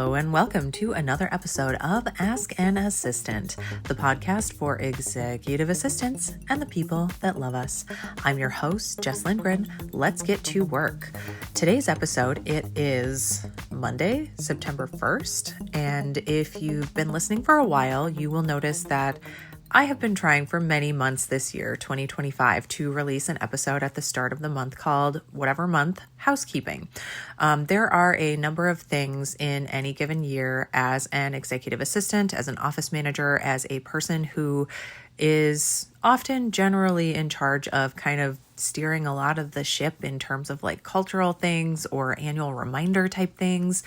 Hello and welcome to another episode of Ask an Assistant, the podcast for executive assistants and the people that love us. I'm your host, Jess Lindgren. Let's get to work. Today's episode, it is Monday, September 1st, and if you've been listening for a while, you will notice that I have been trying for many months this year, 2025, to release an episode at the start of the month called Whatever Month, Housekeeping. There are a number of things in any given year as an executive assistant, as an office manager, as a person who is often generally in charge of kind of steering a lot of the ship in terms of like cultural things or annual reminder type things.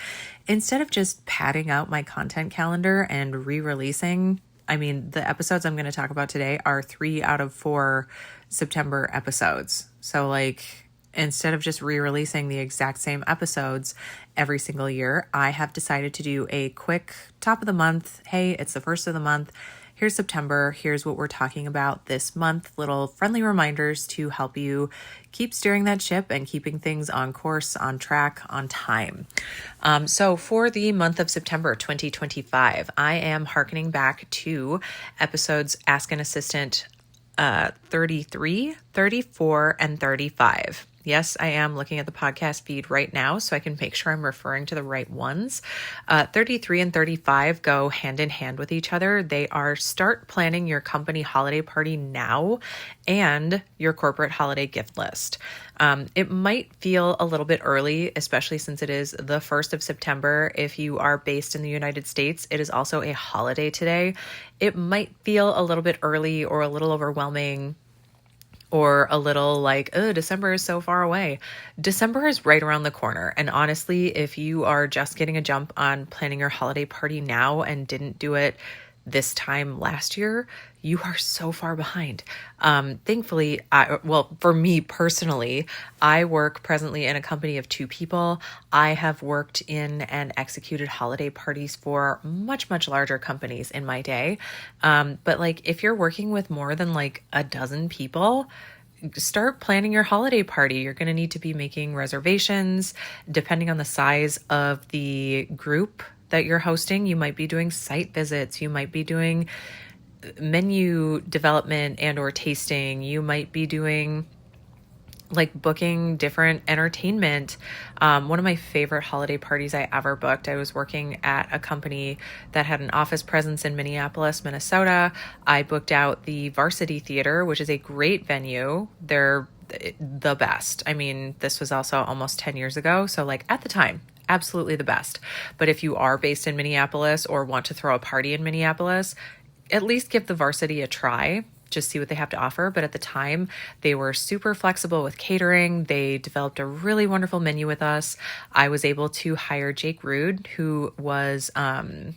Instead of just padding out my content calendar and re-releasing, the episodes I'm going to talk about today are 3 out of 4 September episodes. So instead of just re-releasing the exact same episodes every single year, I have decided to do a quick top of the month. Hey, it's the first of the month. Here's September. Here's what we're talking about this month. Little friendly reminders to help you keep steering that ship and keeping things on course, on track, on time. So for the month of September 2025, I am hearkening back to episodes Ask an Assistant 33, 34, and 35. Yes, I am looking at the podcast feed right now so I can make sure I'm referring to the right ones. 33 and 35 go hand in hand with each other. They are start planning your company holiday party now and your corporate holiday gift list. It might feel a little bit early, especially since it is the 1st of September. If you are based in the United States, it is also a holiday today. It might feel a little bit early or a little overwhelming, or a little like, oh, December is so far away. December is right around the corner. And honestly, if you are just getting a jump on planning your holiday party now and didn't do it this time last year, you are so far behind. Thankfully, for me personally, I work presently in a company of 2 people. I have worked in and executed holiday parties for much, much larger companies in my day. But if you're working with more than a dozen people, start planning your holiday party. You're going to need to be making reservations depending on the size of the group that you're hosting. You might be doing site visits. You might be doing menu development and or tasting. You might be doing booking different entertainment. One of my favorite holiday parties I ever booked, I was working at a company that had an office presence in Minneapolis, Minnesota. I booked out the Varsity Theater, which is a great venue. They're the best. This was also almost 10 years ago. So at the time, absolutely the best. But if you are based in Minneapolis or want to throw a party in Minneapolis, at least give the Varsity a try. Just see what they have to offer. But at the time, they were super flexible with catering. They developed a really wonderful menu with us. I was able to hire Jake Rude, who was the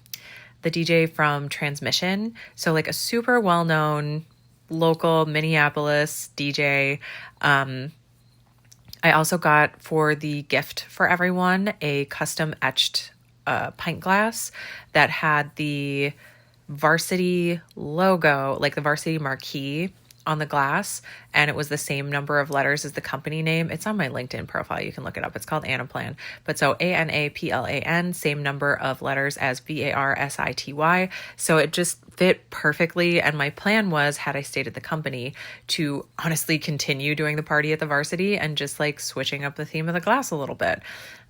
DJ from Transmission. So a super well-known local Minneapolis DJ. I also got for the gift for everyone a custom etched pint glass that had the Varsity logo, the Varsity marquee on the glass, and it was the same number of letters as the company name. It's on my LinkedIn profile. You can look it up. It's called Anaplan. But so ANAPLAN, same number of letters as VARSITY. So it just fit perfectly. And my plan was, had I stayed at the company, to honestly continue doing the party at the Varsity and just switching up the theme of the glass a little bit.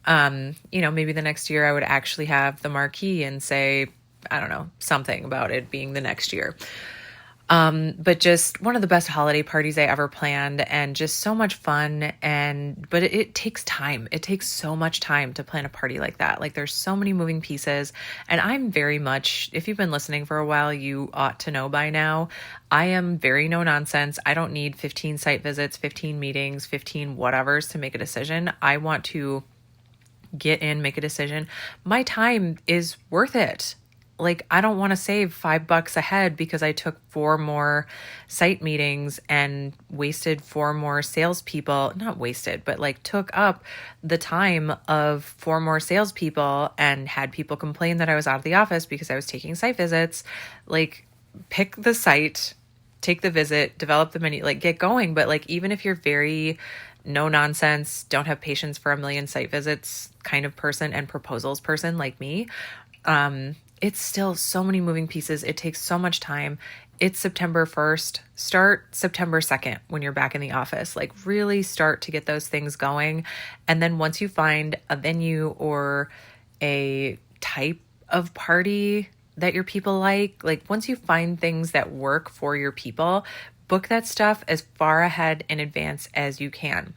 Maybe the next year I would actually have the marquee and say, I don't know, something about it being the next year. But just one of the best holiday parties I ever planned, and just so much fun. But it takes time. It takes so much time to plan a party like that. There's so many moving pieces, and I'm very much, if you've been listening for a while, you ought to know by now, I am very no nonsense. I don't need 15 site visits, 15 meetings, 15 whatevers to make a decision. I want to get in, make a decision. My time is worth it. I don't want to save $5 a head because I took 4 more site meetings and wasted 4 more salespeople. Not wasted, but took up the time of 4 more salespeople and had people complain that I was out of the office because I was taking site visits. Pick the site, take the visit, develop the menu, get going. But even if you're very no nonsense, don't have patience for a million site visits kind of person and proposals person like me. It's still so many moving pieces. It takes so much time. It's September 1st. Start September 2nd when you're back in the office. Like really start to get those things going. And then once you find a venue or a type of party that your people like once you find things that work for your people, book that stuff as far ahead in advance as you can.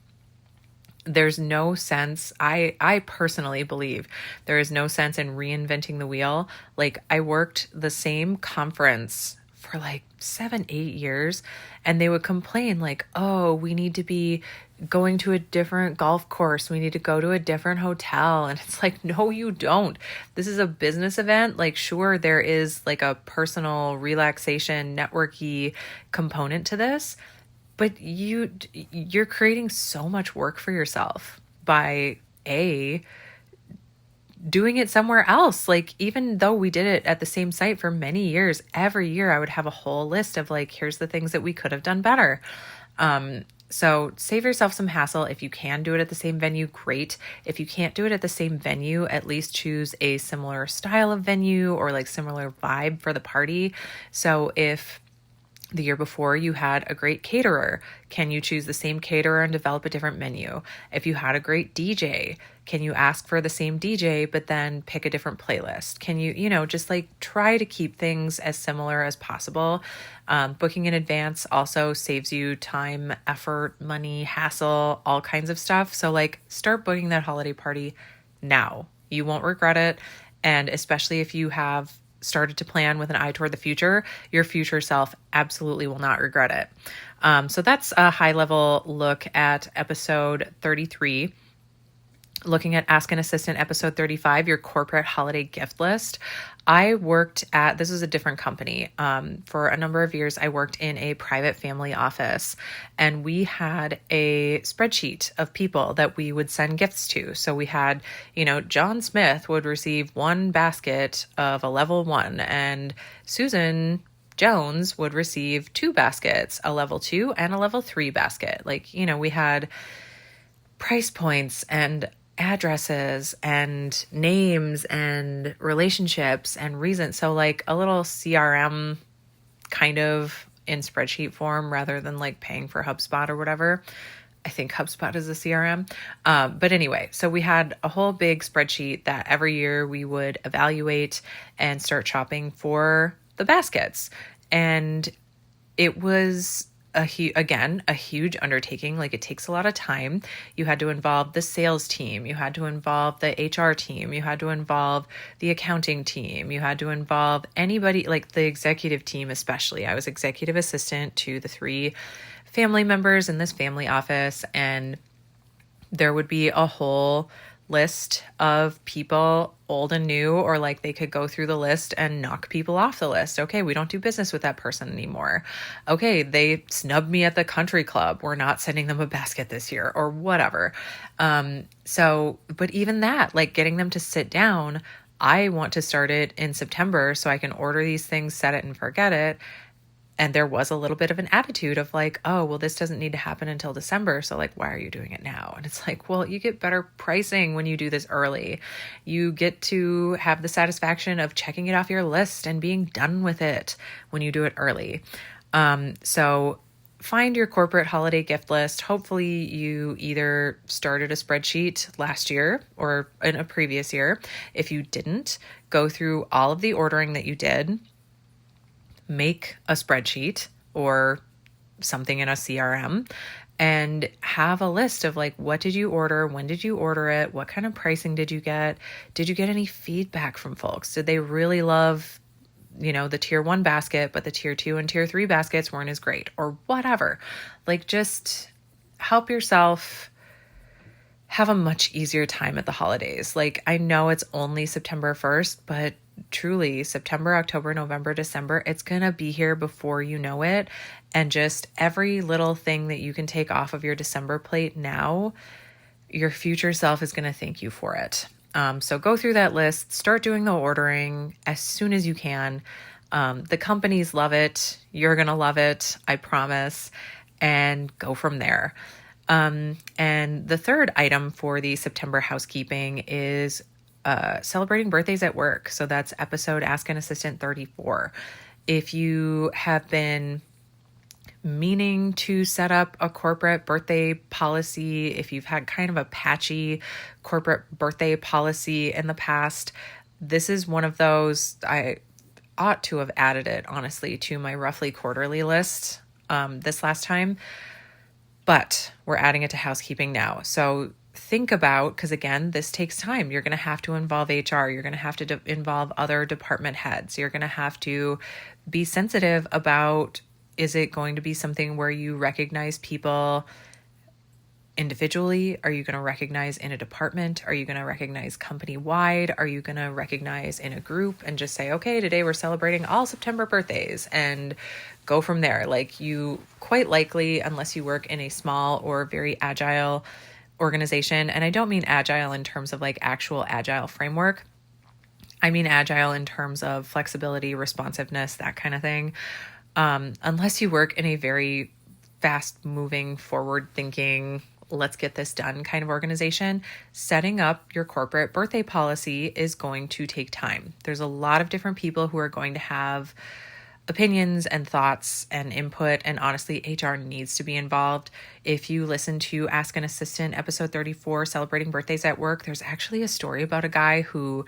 There's no sense, I personally believe there is no sense in reinventing the wheel. Like I worked the same conference for like 7-8 years and they would complain like, oh, we need to be going to a different golf course. We need to go to a different hotel. And it's like, no, you don't. This is a business event. Like, sure, there is like a personal relaxation, networky component to this, but you're creating so much work for yourself by doing it somewhere else. Like, even though we did it at the same site for many years, every year I would have a whole list of like, here's the things that we could have done better. So save yourself some hassle. If you can do it at the same venue, great. If you can't do it at the same venue, at least choose a similar style of venue or like similar vibe for the party. So if the year before you had a great caterer, can you choose the same caterer and develop a different menu? If you had a great DJ, can you ask for the same DJ, but then pick a different playlist? Can you, just like try to keep things as similar as possible. Booking in advance also saves you time, effort, money, hassle, all kinds of stuff. So like start booking that holiday party now. You won't regret it. And especially if you have started to plan with an eye toward the future, your future self absolutely will not regret it. So that's a high level look at episode 33. Looking at Ask an Assistant episode 35, your corporate holiday gift list. I worked at, this was a different company. For a number of years, I worked in a private family office and we had a spreadsheet of people that we would send gifts to. So we had, John Smith would receive one basket of a level 1 and Susan Jones would receive 2 baskets, a level 2 and a level 3 basket. Like, we had price points and addresses and names and relationships and reasons. So like a little CRM kind of in spreadsheet form rather than like paying for HubSpot or whatever. I think HubSpot is a CRM. But anyway, so we had a whole big spreadsheet that every year we would evaluate and start shopping for the baskets. And it was a huge undertaking. Like it takes a lot of time. You had to involve the sales team. You had to involve the HR team. You had to involve the accounting team. You had to involve anybody, like the executive team, especially. I was executive assistant to the 3 family members in this family office. And there would be a whole list of people, old and new, or like they could go through the list and knock people off the list. Okay, we don't do business with that person anymore. Okay, they snubbed me at the country club. We're not sending them a basket this year or whatever. But even that, like getting them to sit down, I want to start it in September so I can order these things, set it and forget it. And there was a little bit of an attitude of like, oh, well, this doesn't need to happen until December. So like, why are you doing it now? And it's like, well, you get better pricing when you do this early. You get to have the satisfaction of checking it off your list and being done with it when you do it early. So find your corporate holiday gift list. Hopefully you either started a spreadsheet last year or in a previous year. If you didn't, go through all of the ordering that you did. Make a spreadsheet or something in a CRM and have a list of like, what did you order? When did you order it? What kind of pricing did you get? Did you get any feedback from folks? Did they really love, the tier 1 basket, but the tier 2 and tier 3 baskets weren't as great or whatever? Like just help yourself have a much easier time at the holidays. Like I know it's only September 1st, but truly September, October, November, December, it's going to be here before you know it. And just every little thing that you can take off of your December plate now, your future self is going to thank you for it. So go through that list, start doing the ordering as soon as you can. The companies love it. You're going to love it. I promise. And go from there. And the third item for the September housekeeping is celebrating birthdays at work. So that's episode Ask an Assistant 34. If you have been meaning to set up a corporate birthday policy, if you've had kind of a patchy corporate birthday policy in the past, this is one of those. I ought to have added it, honestly, to my roughly quarterly list this last time, but we're adding it to housekeeping now. So think about, because again, this takes time. You're going to have to involve HR. You're going to have to involve other department heads. You're going to have to be sensitive about, is it going to be something where you recognize people individually? Are you going to recognize in a department? Are you going to recognize company-wide? Are you going to recognize in a group and just say, okay, today we're celebrating all September birthdays and go from there? Like, you quite likely, unless you work in a small or very agile organization, and I don't mean agile in terms of like actual agile framework. I mean agile in terms of flexibility, responsiveness, that kind of thing. Unless you work in a very fast-moving, forward-thinking, let's get this done kind of organization, setting up your corporate birthday policy is going to take time. There's a lot of different people who are going to have opinions and thoughts and input, and honestly, HR needs to be involved. If you listen to Ask an Assistant, episode 34, Celebrating Birthdays at Work, there's actually a story about a guy who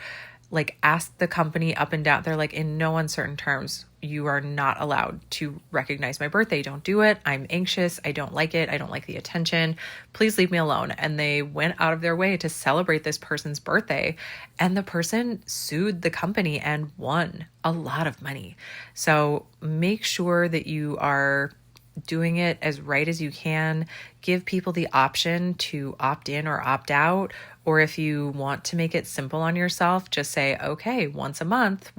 asked the company up and down. They're like, in no uncertain terms, you are not allowed to recognize my birthday. Don't do it. I'm anxious. I don't like it. I don't like the attention. Please leave me alone. And they went out of their way to celebrate this person's birthday. And the person sued the company and won a lot of money. So make sure that you are doing it as right as you can. Give people the option to opt in or opt out. Or if you want to make it simple on yourself, just say, okay, once a month,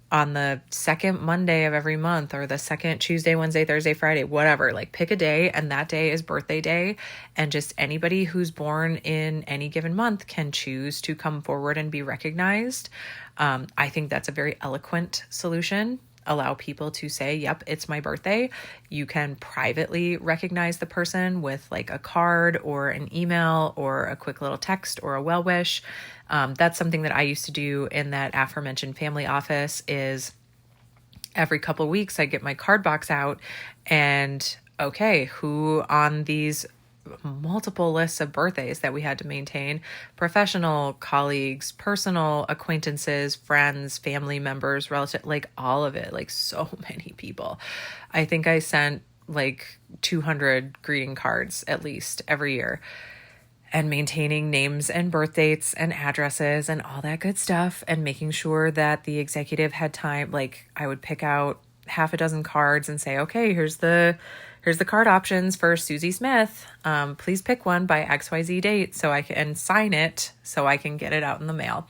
on the second Monday of every month, or the second Tuesday, Wednesday, Thursday, Friday, whatever, pick a day, and that day is birthday day. And just anybody who's born in any given month can choose to come forward and be recognized. I think that's a very eloquent solution. Allow people to say, yep, it's my birthday. You can privately recognize the person with a card or an email or a quick little text or a well wish. That's something that I used to do in that aforementioned family office. Is every couple of weeks I get my card box out and, okay, who on these multiple lists of birthdays that we had to maintain, professional colleagues, personal acquaintances, friends, family members, relatives, all of it, so many people. I think I sent 200 greeting cards at least every year, and maintaining names and birth dates and addresses and all that good stuff, and making sure that the executive had time. I would pick out half a dozen cards and say, okay, here's the card options for Susie Smith. Please pick one by XYZ date so I can sign it so I can get it out in the mail.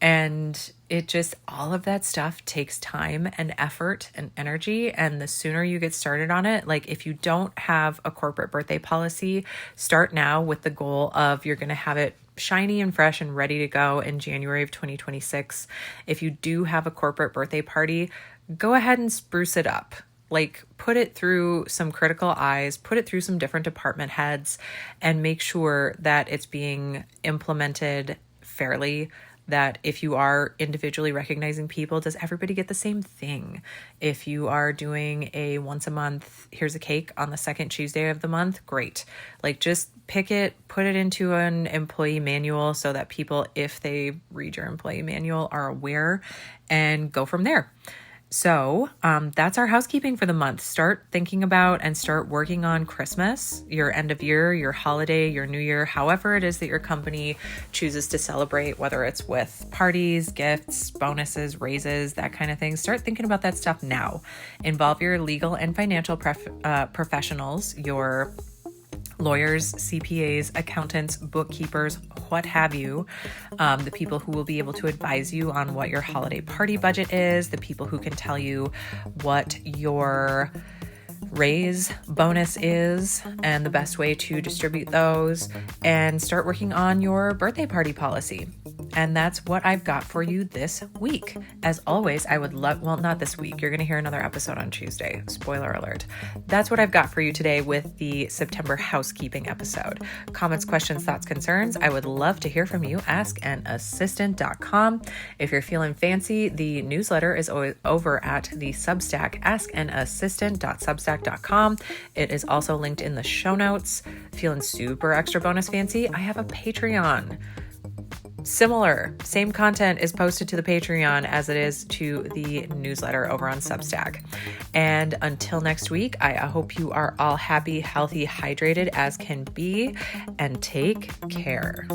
And it just, all of that stuff takes time and effort and energy. And the sooner you get started on it, if you don't have a corporate birthday policy, start now with the goal of you're going to have it shiny and fresh and ready to go in January of 2026. If you do have a corporate birthday party, go ahead and spruce it up. Put it through some critical eyes, put it through some different department heads, and make sure that it's being implemented fairly. That if you are individually recognizing people, does everybody get the same thing? If you are doing a once a month, here's a cake on the second Tuesday of the month, great. Just pick it, put it into an employee manual so that people, if they read your employee manual, are aware, and go from there. So that's our housekeeping for the month. Start thinking about and start working on Christmas, your end of year, your holiday, your new year, however it is that your company chooses to celebrate, whether it's with parties, gifts, bonuses, raises, that kind of thing. Start thinking about that stuff now. Involve your legal and financial professionals, your lawyers, CPAs, accountants, bookkeepers, what have you, the people who will be able to advise you on what your holiday party budget is, the people who can tell you what your raise bonus is and the best way to distribute those, and start working on your birthday party policy. And that's what I've got for you this week. As always, I would love, well, not this week. You're going to hear another episode on Tuesday. Spoiler alert. That's what I've got for you today with the September housekeeping episode. Comments, questions, thoughts, concerns. I would love to hear from you. askanassistant.com. If you're feeling fancy, the newsletter is over at the Substack, askanassistant.substack.com. It is also linked in the show notes. Feeling super extra bonus fancy? I have a Patreon. Similar, same content is posted to the Patreon as it is to the newsletter over on Substack. And until next week, I hope you are all happy, healthy, hydrated as can be, and take care.